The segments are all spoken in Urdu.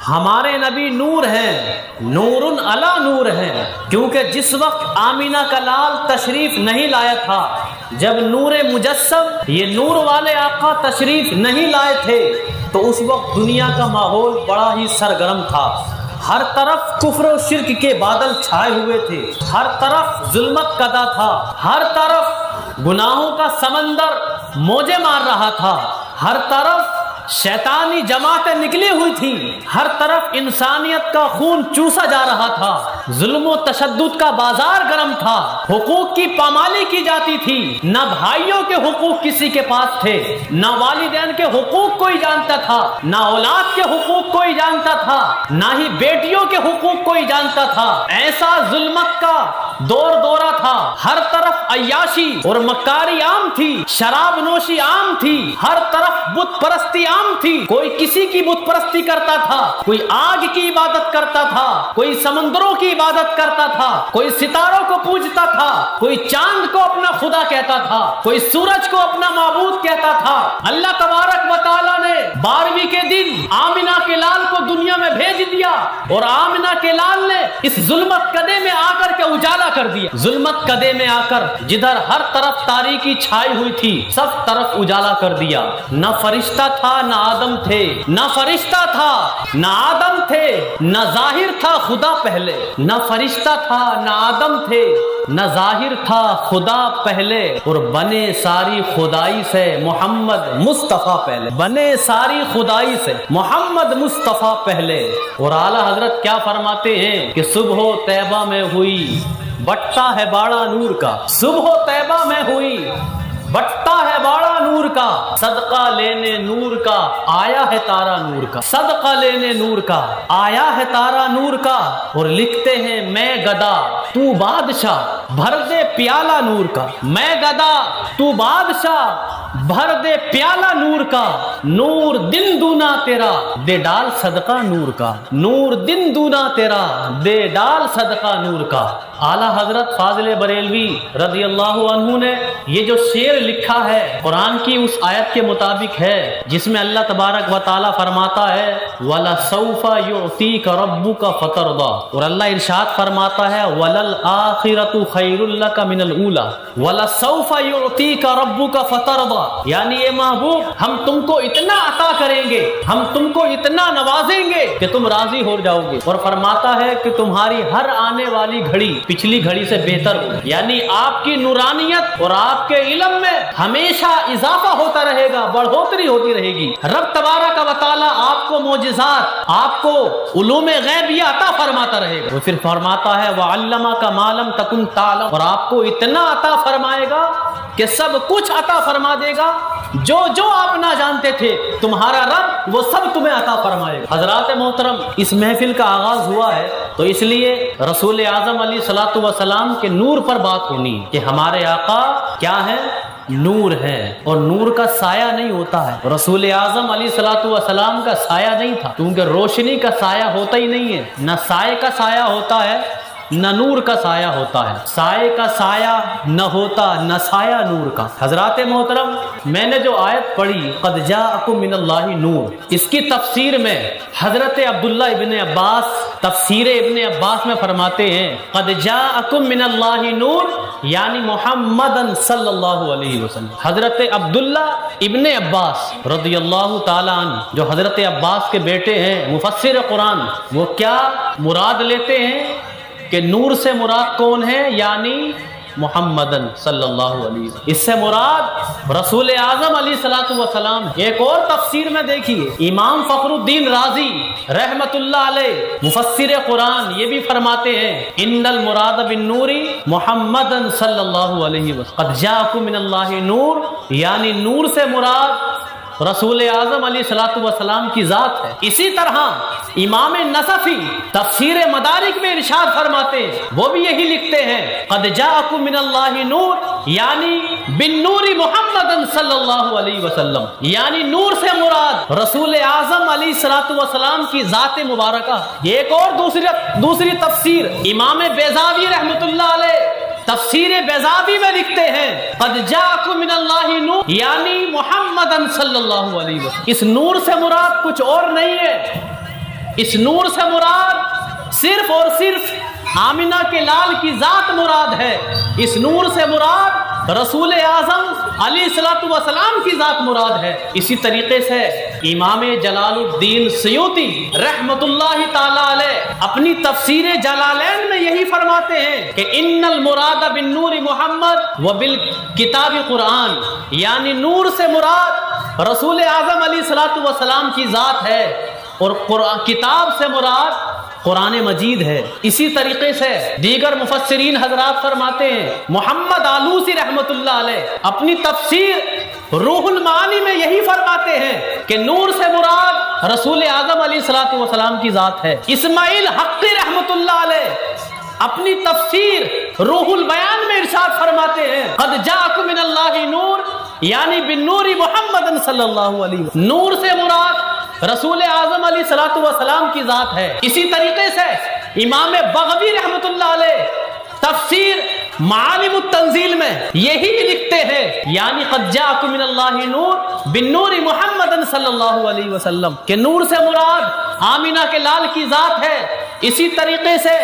ہمارے نبی نور ہیں، نور علی نور ہیں، کیونکہ جس وقت آمینہ کا لال تشریف نہیں لایا تھا، جب نور مجسم یہ نور والے آقا تشریف نہیں لائے تھے، تو اس وقت دنیا کا ماحول بڑا ہی سرگرم تھا۔ ہر طرف کفر و شرک کے بادل چھائے ہوئے تھے، ہر طرف ظلمت کدا تھا، ہر طرف گناہوں کا سمندر موجیں مار رہا تھا، ہر طرف شیطانی جماعتیں نکلی ہوئی تھیں، ہر طرف انسانیت کا خون چوسا جا رہا تھا، ظلم و تشدد کا بازار گرم تھا، حقوق کی پامالی کی جاتی تھی، نہ بھائیوں کے حقوق کسی کے پاس تھے، نہ والدین کے حقوق کوئی جانتا تھا، نہ اولاد کے حقوق کوئی جانتا تھا، نہ ہی بیٹیوں کے حقوق کوئی جانتا تھا۔ ایسا ظلمت کا دورہ تھا، ہر طرف عیاشی اور مکاری عام تھی، شراب نوشی عام تھی، ہر طرف بت پرستی عام تھی، کوئی کسی کی بت پرستی کرتا تھا، کوئی آگ کی عبادت کرتا تھا، کوئی سمندروں کی عبادت کرتا تھا، کوئی ستاروں کو پوجتا تھا، کوئی چاند کو اپنا خدا کہتا تھا، کوئی سورج کو اپنا معبود کہتا تھا۔ اللہ تبارک و تعالی نے 12ویں کے دن آمنہ کے لال کو دنیا میں بھیج دیا، اور آمنہ کے لال نے اس ظلمت کدے میں آ کر کے اجالا کر دیا۔ ظلمت کدے میں آ کر جدھر ہر طرف تاریکی چھائی ہوئی تھی، سب طرف اجالا کر دیا۔ نہ فرشتہ تھا نہ آدم تھے، نہ فرشتہ تھا نہ آدم تھے، نہ ظاہر تھا خدا پہلے، نہ فرشتہ تھا نہ آدم تھے، نہ ظاہر تھا خدا پہلے، اور بنے ساری خدائی سے محمد مصطفیٰ پہلے، بنے ساری خدائی سے محمد مصطفیٰ پہلے۔ اور اعلیٰ حضرت کیا فرماتے ہیں کہ صبح طیبہ میں ہوئی بٹتا ہے باڑا نور کا، صبح طیبہ میں ہوئی بٹتا ہے باڑا نور کا، صدقہ لینے نور کا آیا ہے تارا نور کا، صدقہ لینے نور کا آیا ہے تارا نور کا۔ اور لکھتے ہیں میں گدا تو بادشاہ بھر دے پیالہ نور کا، میں گدا تو بادشاہ بھر دے پیالہ نور کا، نور دن دونا تیرا دے ڈال صدقہ نور کا، نور دن دونا تیرا دے ڈال صدقہ نور کا۔ اعلیٰ حضرت فاضل بریلوی رضی اللہ عنہ نے یہ جو شعر لکھا ہے قرآن کی اس آیت کے مطابق ہے، جس میں اللہ تبارک و تعالیٰ فرماتا ہے وَلَسَوْفَ يُعْتِيكَ رَبُّكَ فَتَرْضَىٰ، اور اللہ ارشاد فرماتا ہے وَلَلْآخِرَةُ خَيْرٌ لَكَ مِنَ الْأُولَىٰ وَلَسَوْفَ يُعْتِيكَ رَبُّكَ فَتَرْضَىٰ، یعنی اے محبوب ہم تم کو اتنا عطا کریں گے، ہم تم کو اتنا نوازیں گے کہ تم راضی ہو جاؤ گے، اور فرماتا ہے کہ تمہاری ہر آنے والی گھڑی پچھلی گھڑی سے بہتر ہو، یعنی آپ کی نورانیت اور آپ کے علم میں ہمیشہ اضافہ ہوتا رہے گا، بڑھوتری ہوتی رہے گی۔ رب تبارک و تعالیٰ آپ کو معجزات، آپ کو علوم غیبیہ عطا فرماتا رہے گا۔ وہ پھر فرماتا ہے وَعَلَّمَكَ مَا لَمْ تَكُنْ تَعْلَمُ، اور آپ کو اتنا عطا فرمائے گا کہ سب کچھ عطا فرما دے گا، جو جو آپ نہ جانتے تھے تمہارا رب وہ سب تمہیں عطا فرمائے گا۔ حضرات محترم، اس محفل کا آغاز ہوا ہے تو اس لیے رسول اعظم علیہ الصلوۃ والسلام کے نور پر بات ہونی ہے کہ ہمارے آقا کیا ہے، نور ہے، اور نور کا سایہ نہیں ہوتا ہے۔ رسول اعظم علیہ الصلوۃ والسلام کا سایہ نہیں تھا، کیونکہ روشنی کا سایہ ہوتا ہی نہیں ہے، نہ سائے کا سایہ ہوتا ہے نہ نور کا سایہ ہوتا ہے، سائے کا سایہ نہ ہوتا نہ سایہ نور کا۔ حضرات محترم، میں نے جو آیت پڑھی قد جاءکم من اللہ نور، اس کی تفسیر میں حضرت عبداللہ ابن عباس تفسیر ابن عباس میں فرماتے ہیں قد جاءکم من اللہ نور، یعنی محمد صلی اللہ علیہ وسلم۔ حضرت عبداللہ ابن عباس رضی اللہ تعالیٰ عنہ جو حضرت عباس کے بیٹے ہیں، مفسر قرآن، وہ کیا مراد لیتے ہیں کہ نور سے مراد کون ہے، یعنی محمدن صلی اللہ علیہ وسلم، اس سے مراد رسول اعظم علیہ الصلوۃ والسلام۔ ایک اور تفسیر میں دیکھیے امام فخر الدین رازی رحمت اللہ علیہ مفسر قرآن یہ بھی فرماتے ہیں ان المراد بالنور محمدن صلی اللہ علیہ وسلم، قد جاءکم من اللہ نور، یعنی نور سے مراد رسول اعظم علیہ الصلوۃ والسلام کی ذات ہے۔ اسی طرح امام نصفی تفسیر مدارک میں ارشاد فرماتے ہیں، وہ بھی یہی لکھتے ہیں قد جاءکم من اللہ نور، یعنی بالنور محمد صلی اللہ علیہ وسلم، یعنی نور سے مراد رسول اعظم علیہ الصلوۃ والسلام کی ذات مبارکہ۔ ایک اور دوسری تفسیر امام بیضاوی رحمت اللہ علیہ تفسیر بیضاوی میں لکھتے ہیں قد جاءکم من اللہ نور، یعنی محمد صلی اللہ علیہ وسلم، اس نور سے مراد کچھ اور نہیں ہے، اس نور سے مراد صرف اور صرف آمنہ کے لال کی ذات مراد ہے، اس نور سے مراد رسول اعظم علیہ الصلوۃ والسلام کی ذات مراد ہے۔ اسی طریقے سے امام جلال الدین سیوطی رحمت اللہ تعالی علیہ اپنی تفسیر جلالین میں یہی فرماتے ہیں کہ ان المراد بالنور محمد و بالکتاب قرآن، یعنی نور سے مراد رسول اعظم علیہ الصلوۃ والسلام کی ذات ہے اور کتاب سے مراد قرآن مجید ہے۔ اسی طریقے سے دیگر مفسرین حضرات فرماتے ہیں، محمد آلوسی رحمت اللہ علیہ اپنی تفسیر روح المعانی میں یہی فرماتے ہیں کہ نور سے مراد رسول اعظم علیہ الصلوۃ والسلام کی ذات ہے۔ اسماعیل حقی رحمت اللہ علیہ اپنی تفسیر روح البیان میں ارشاد فرماتے ہیں، قد جاءکم من اللہ نور، یعنی بالنور محمد صلی اللہ علیہ وسلم، نور سے مراد رسول اعظم علیہ الصلوۃ والسلام کی ذات ہے۔ اسی طریقے سے امام بغوی رحمت اللہ علیہ تفسیر معالم التنزیل میں یہی لکھتے ہیں، یعنی قد جاءکم من اللہ نور بالنور محمد صلی اللہ علیہ وسلم، کہ نور سے مراد آمنہ کے لال کی ذات ہے۔ اسی طریقے سے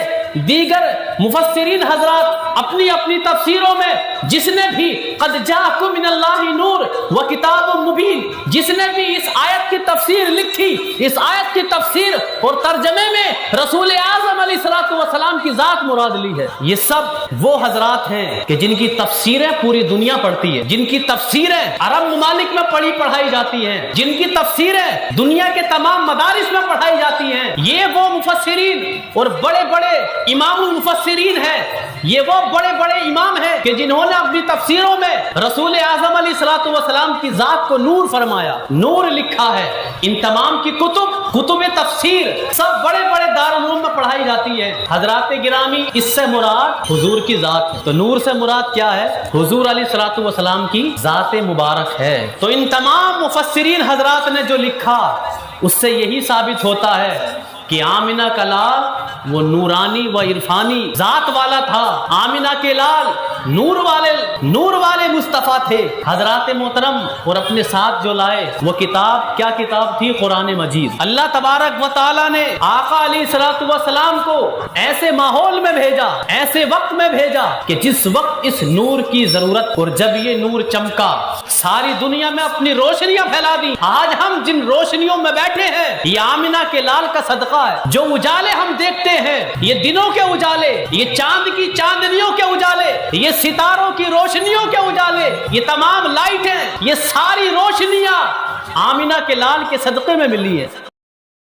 دیگر مفسرین حضرات اپنی اپنی تفسیروں میں جس نے بھی قد جاءکم من اللہ نور و کتاب مبین، جس نے بھی اس آیت کی تفسیر لکھی، اس آیت کی تفسیر اور ترجمے میں رسول اعظم علیہ الصلوۃ والسلام کی ذات مراد لی ہے۔ یہ سب وہ حضرات ہیں کہ جن کی تفسیریں پوری دنیا پڑھتی ہے، جن کی تفسیریں عرب ممالک میں پڑھائی جاتی ہیں، جن کی تفسیریں دنیا کے تمام مدارس میں پڑھائی جاتی ہیں۔ یہ وہ مفسرین اور بڑے بڑے امام المفسرین ہیں، یہ وہ بڑے بڑے امام ہیں کہ جنہوں نے اپنی تفسیروں میں رسول اعظم علیہ الصلوۃ والسلام کی ذات کو نور فرمایا، نور لکھا ہے۔ ان تمام کی کتب تفسیر سب بڑے بڑے دارالعلوم میں پڑھائی جاتی ہے۔ حضرات گرامی، اس سے مراد حضور کی ذات ہے، تو نور سے مراد کیا ہے؟ حضور علیہ الصلوۃ والسلام کی ذات مبارک ہے۔ تو ان تمام مفسرین حضرات نے جو لکھا اس سے یہی ثابت ہوتا ہے کہ آمنہ کا لال وہ نورانی و عرفانی ذات والا تھا۔ آمنہ کے لال نور والے مصطفیٰ تھے۔ حضرات محترم، اور اپنے ساتھ جو لائے وہ کتاب کیا کتاب تھی؟ قرآن مجید۔ اللہ تبارک و تعالیٰ نے آقا علیہ الصلوۃ والسلام کو ایسے ماحول میں بھیجا، ایسے وقت میں بھیجا کہ جس وقت اس نور کی ضرورت، اور جب یہ نور چمکا ساری دنیا میں اپنی روشنیاں پھیلا دی۔ آج ہم جن روشنیوں میں بیٹھے ہیں یہ آمنہ کے لال کا صدقہ ہے۔ جو اجالے ہم دیکھتے ہیں، یہ دنوں کے اجالے، یہ چاند کی چاندنیوں کے اجالے، یہ ستاروں کی روشنیوں کے اجالے، یہ تمام لائٹیں، یہ ساری روشنیاں آمنہ کے لال کے صدقے میں ملی ہے۔